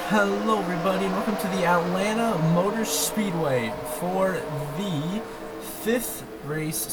Hello everybody and welcome to the Atlanta Motor Speedway for the sixth race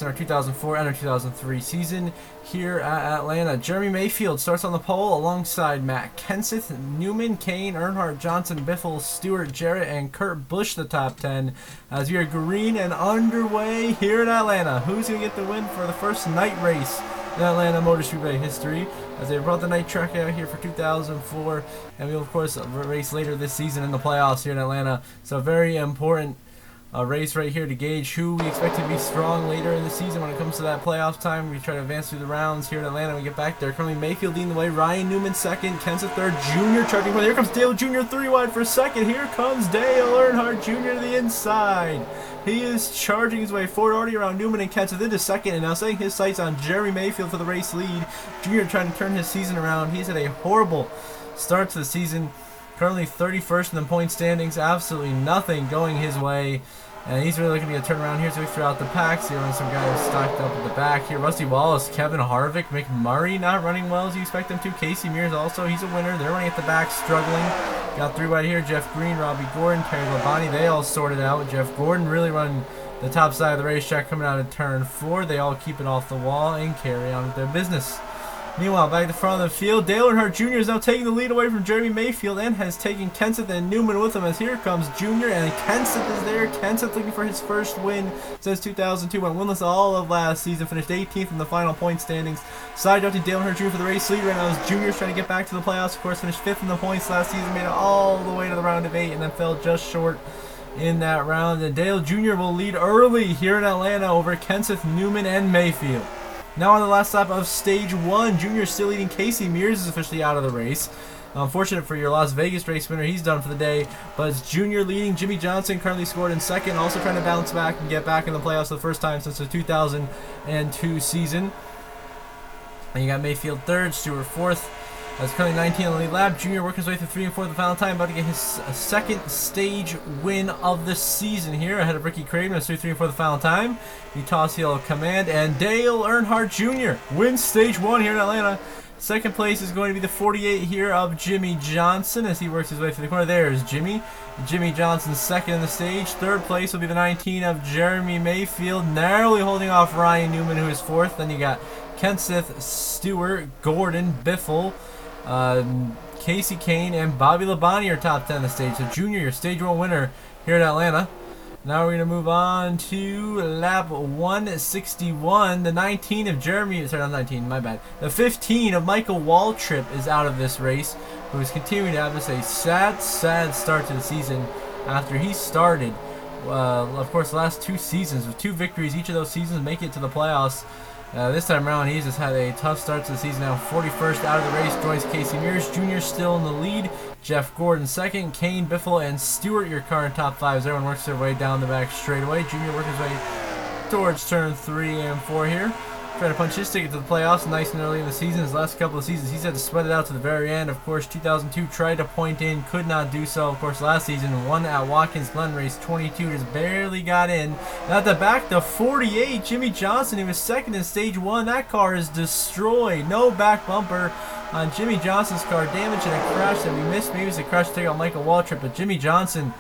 in our 2004 and 2003 season here at Atlanta. Jeremy Mayfield starts on the pole alongside Matt Kenseth, Newman, Kane, Earnhardt, Johnson, Biffle, Stewart, Jarrett, and Kurt Busch the top 10 as we are green and underway here in Atlanta. Who's going to get the win for the first night race in Atlanta Motor Speedway history, as they brought the night track out here for 2004, and we'll of course race later this season in the playoffs here in Atlanta. So very important race right here to gauge who we expect to be strong later in the season when it comes to that playoff time. We try to advance through the rounds here in Atlanta. We get back there. Currently Mayfield leading the way, Ryan Newman second, Kenseth third, Junior charging for. Here comes Dale Jr. 3 wide for second. Here comes Dale Earnhardt Jr. to the inside. He is charging his way forward already around Newman and Kenseth into second, and now setting his sights on Jeremy Mayfield for the race lead. Junior trying to turn his season around. He's had a horrible start to the season. Currently 31st in the point standings. Absolutely nothing going his way. And he's really looking to get a turnaround here. So throughout the packs, here on some guys stocked up at the back here. Rusty Wallace, Kevin Harvick, McMurray not running well as you expect them to. Casey Mears also, he's a winner. They're running at the back, struggling. Got 3 wide here. Jeff Green, Robbie Gordon, Terry Labonte, they all sorted out. Jeff Gordon really running the top side of the racetrack coming out of turn 4. They all keep it off the wall and carry on with their business. Meanwhile, back at the front of the field, Dale Earnhardt Jr. is now taking the lead away from Jeremy Mayfield and has taken Kenseth and Newman with him, as here comes Junior, and Kenseth is there. Kenseth looking for his first win since 2002, went winless all of last season, finished 18th in the final point standings. Side out to Dale Earnhardt Jr. for the race lead right now as Junior's trying to get back to the playoffs. Of course, finished 5th in the points last season, made it all the way to the round of 8, and then fell just short in that round. And Dale Jr. will lead early here in Atlanta over Kenseth, Newman, and Mayfield. Now on the last lap of stage 1, Junior still leading. Casey Mears is officially out of the race. Unfortunate for your Las Vegas race winner, he's done for the day. But it's Junior leading. Jimmy Johnson currently scored in second, also trying to bounce back and get back in the playoffs for the first time since the 2002 season. And you got Mayfield third, Stewart fourth. That's currently 19 on the lead lap. Junior working his way through 3 and 4 the final time, about to get his second stage win of the season here, ahead of Ricky Craven. It's 3 and 4 the final time. He toss yellow command, and Dale Earnhardt Jr. wins stage 1 here in Atlanta. Second place is going to be the 48 here of Jimmy Johnson as he works his way through the corner. There's Jimmy. Jimmy Johnson second in the stage. Third place will be the 19 of Jeremy Mayfield, narrowly holding off Ryan Newman, who is fourth. Then you got Kenseth, Stewart, Gordon, Biffle, Casey Kane, and Bobby Labonte are top 10 on the stage. So Junior, your stage 1 winner here in Atlanta. Now we're going to move on to lap 161. The 19 of Jeremy, sorry, not 19, my bad. The 15 of Michael Waltrip is out of this race, who is continuing to have this a sad start to the season after he started, of course, the last 2 seasons with 2 victories. Each of those seasons make it to the playoffs. This time around, he's just had a tough start to the season. Now 41st out of the race, joins Casey Mears. Jr. still in the lead. Jeff Gordon second. Kane, Biffle, and Stewart your current top 5 as everyone works their way down the back straightaway. Jr. working his way towards turn 3 and 4 here. Trying to punch his ticket to the playoffs nice and early in the season. His last couple of seasons, he's had to sweat it out to the very end. Of course, 2002 tried to point in, could not do so. Of course, last season, won at Watkins Glen, race 22, just barely got in. And at the back, the 48, Jimmy Johnson, he was second in stage 1. That car is destroyed. No back bumper on Jimmy Johnson's car. Damage and a crash that we missed. Maybe it's a crash to take out Michael Waltrip, but Jimmy Johnson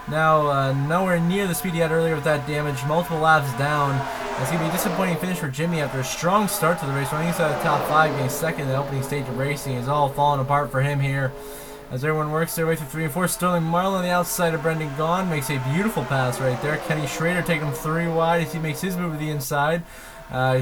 now nowhere near the speed he had earlier with that damage. Multiple laps down. It's going to be a disappointing finish for Jimmy after a strong start to the race. Running inside the top 5, getting second in the opening stage of racing is all falling apart for him here. As everyone works their way through 3 and 4, Sterling Marlin on the outside of Brendan Gaughan makes a beautiful pass right there. Kenny Schrader taking him 3 wide as he makes his move to the inside.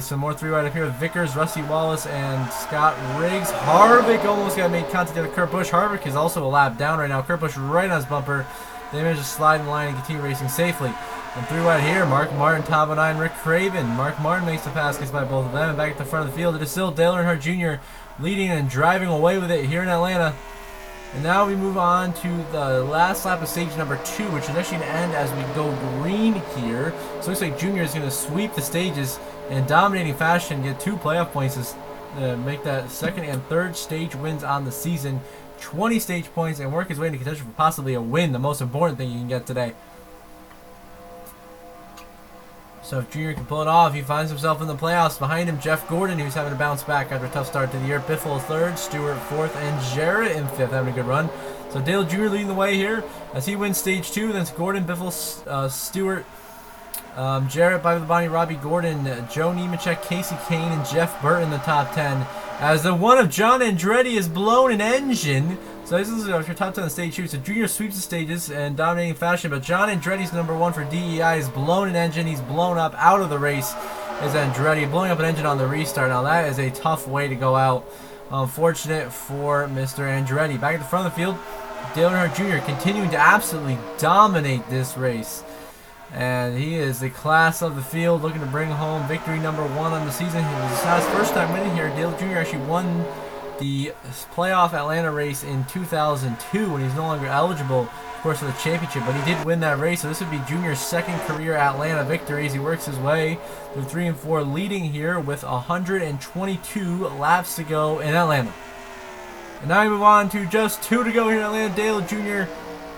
Some more 3 wide up here with Vickers, Rusty Wallace, and Scott Riggs. Harvick almost got made contact with Kurt Busch. Harvick is also a lap down right now. Kurt Busch right on his bumper. They managed to slide in line and continue racing safely. And 3 wide here, Mark Martin, top of 9, Rick Craven. Mark Martin makes the pass, gets by both of them. And back at the front of the field, it is still Dale Earnhardt Jr. leading and driving away with it here in Atlanta. And now we move on to the last lap of stage number 2, which is actually going to end as we go green here. So it looks like Junior is going to sweep the stages in dominating fashion, get 2 playoff points to make that second and third stage wins on the season. 20 stage points and work his way into contention for possibly a win, the most important thing you can get today. So if Junior can pull it off, he finds himself in the playoffs. Behind him, Jeff Gordon, who's having to bounce back after a tough start to the year. Biffle third, Stewart fourth, and Jarrett in fifth, having a good run. So Dale Jr. leading the way here as he wins stage 2. Then it's Gordon, Biffle, Stewart, Jarrett, Bobby Labonte, Robbie Gordon, Joe Nemechek, Casey Kane, and Jeff Burt in the top 10. As the one of John Andretti has blown an engine. So this is your top 10 on stage 2. So Junior sweeps the stages in dominating fashion, but John Andretti's number 1 for DEI has blown an engine. He's blown up out of the race. Is Andretti blowing up an engine on the restart? Now that is a tough way to go out. Unfortunate for Mr. Andretti. Back at the front of the field, Dale Earnhardt Jr. continuing to absolutely dominate this race. And he is the class of the field, looking to bring home victory number 1 on the season. It was not his first time winning here. Dale Jr. actually won the playoff Atlanta race in 2002 when he's no longer eligible, of course, for the championship. But he did win that race, so this would be Junior's second career Atlanta victory as he works his way through 3 and 4, leading here with 122 laps to go in Atlanta. And now we move on to just 2 to go here in Atlanta. Dale Jr.,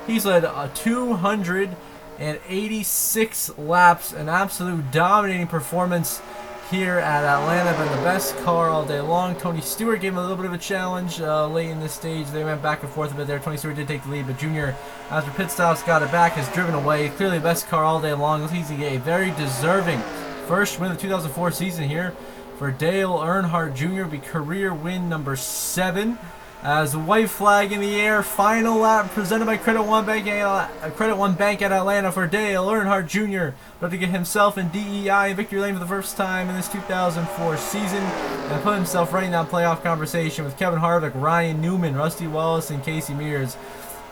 he's led 286 laps, an absolute dominating performance here at Atlanta. Been the best car all day long. Tony Stewart gave him a little bit of a challenge late in this stage. They went back and forth a bit there. Tony Stewart did take the lead, but Junior, after pit stops, got it back, has driven away. Clearly the best car all day long. He's going to get a very deserving first win of the 2004 season here for Dale Earnhardt Jr. Be career win number 7. As the white flag in the air, final lap presented by Credit One Bank at Atlanta for Dale Earnhardt Jr. About to get himself in DEI victory lane for the first time in this 2004 season and put himself right in that playoff conversation with Kevin Harvick, Ryan Newman, Rusty Wallace, and Casey Mears.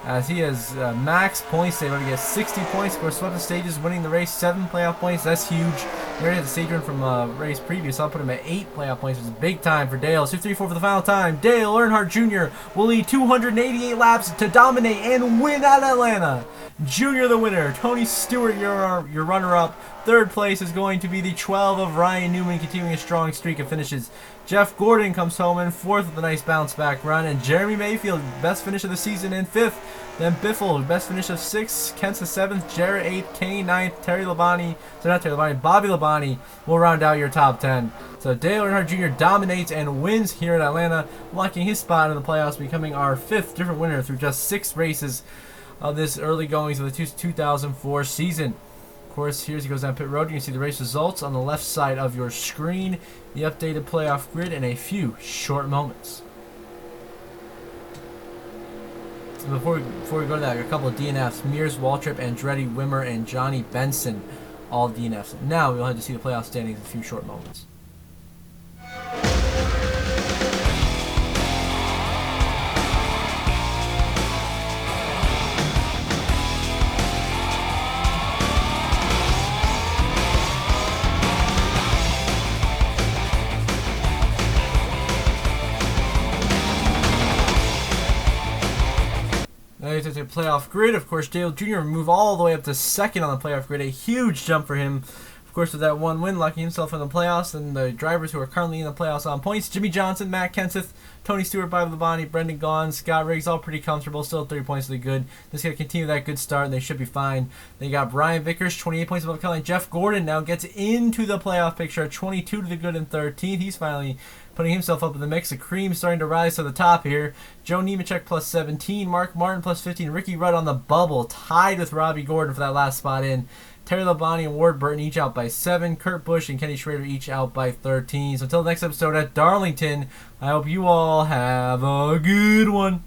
As he has max points, they're going to get 60 points. Of course, swept the stages, winning the race, 7 playoff points. That's huge. He already had the stage run from race previous. I'll put him at 8 playoff points, which is big time for Dale. 2-3-4 for the final time. Dale Earnhardt Jr. will lead 288 laps to dominate and win at Atlanta. Junior the winner. Tony Stewart, your runner-up. Third place is going to be the 12 of Ryan Newman, continuing a strong streak of finishes. Jeff Gordon comes home in 4th with a nice bounce-back run. And Jeremy Mayfield, best finish of the season, in 5th. Then Biffle, best finish of 6th. Kent's 7th. Jarrett 8th. Kane 9th. Bobby Labonte will round out your top 10. So Dale Earnhardt Jr. dominates and wins here at Atlanta, locking his spot in the playoffs, becoming our 5th different winner through just 6 races of this early goings of the 2004 season. Of course, here as he goes down pit road, you can see the race results on the left side of your screen, the updated playoff grid in a few short moments. So before we go to that, a couple of DNFs: Mears, Waltrip, Andretti, Wimmer, and Johnny Benson, all DNFs. Now we'll head to see the playoff standings in a few short moments. To the playoff grid, of course, Dale Jr. moved all the way up to 2nd on the playoff grid. A huge jump for him, of course, with that one win, locking himself in the playoffs. And the drivers who are currently in the playoffs on points: Jimmy Johnson, Matt Kenseth, Tony Stewart, Bobby Labonte, Brendan Gaughan, Scott Riggs, all pretty comfortable, still 30 points to the good. This going to continue that good start, and they should be fine. They got Brian Vickers, 28 points above Kelly. Jeff Gordon now gets into the playoff picture at 22 to the good and 13th. He's finally putting himself up in the mix. The cream starting to rise to the top here. Joe Nemechek plus 17, Mark Martin plus 15, Ricky Rudd on the bubble, tied with Robbie Gordon for that last spot in. Terry Labonte and Ward Burton each out by 7. Kurt Busch and Kenny Schrader each out by 13. So until the next episode at Darlington, I hope you all have a good one.